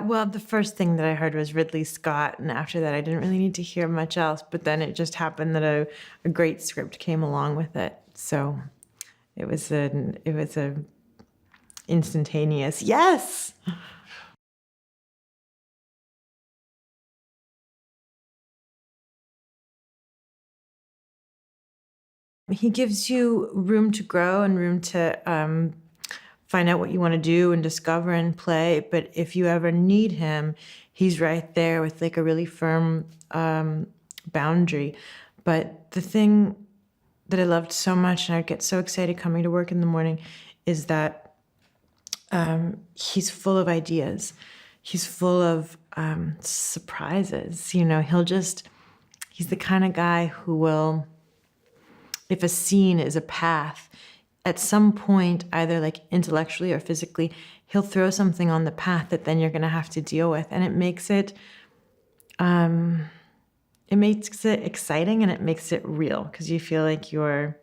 Well, the first thing that I heard was Ridley Scott, and after that I didn't really need to hear much else, but then it just happened that a great script came along with it. So it was a instantaneous yes. He gives you room to grow and room to find out what you want to do and discover and play. But if you ever need him, he's right there with like a really firm boundary. But the thing that I loved so much, and I'd get so excited coming to work in the morning, is that he's full of ideas. He's full of surprises. You know, he's the kind of guy who will, if a scene is a path, at some point, either like intellectually or physically, he'll throw something on the path that then you're going to have to deal with. And it makes it exciting, and it makes it real, because you feel like you're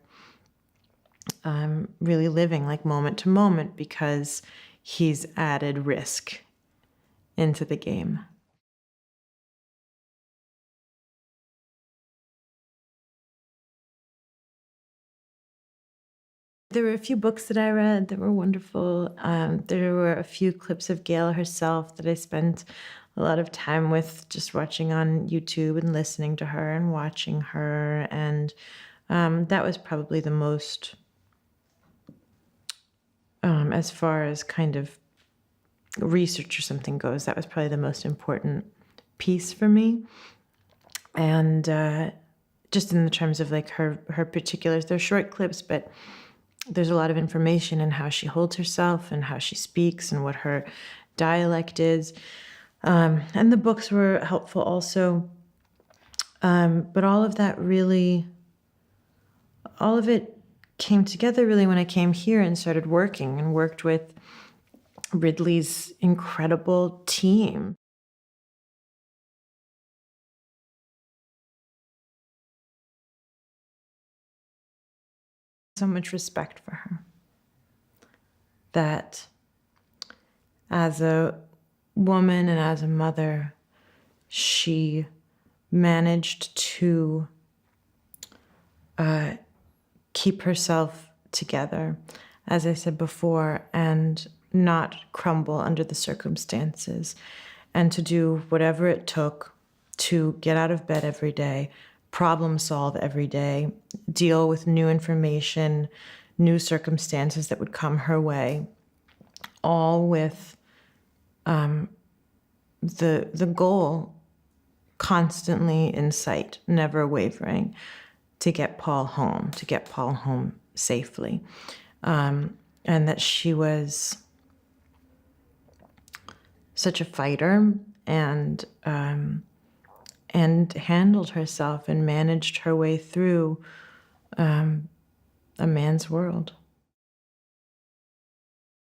really living like moment to moment, because he's added risk into the game. There were a few books that I read that were wonderful. There were a few clips of Gail herself that I spent a lot of time with, just watching on YouTube and listening to her and watching her. And that was probably the most, as far as kind of research or something goes, that was probably the most important piece for me. And just in the terms of like her particulars, they're short clips, but there's a lot of information in how she holds herself and how she speaks and what her dialect is. And the books were helpful also. But all of it came together really when I came here and started working and worked with Ridley's incredible team. So much respect for her, that as a woman and as a mother, she managed to keep herself together, as I said before, and not crumble under the circumstances, and to do whatever it took to get out of bed every day, problem solve every day, deal with new information, new circumstances that would come her way, all with the goal constantly in sight, never wavering, to get Paul home safely. And that she was such a fighter and handled herself and managed her way through a man's world.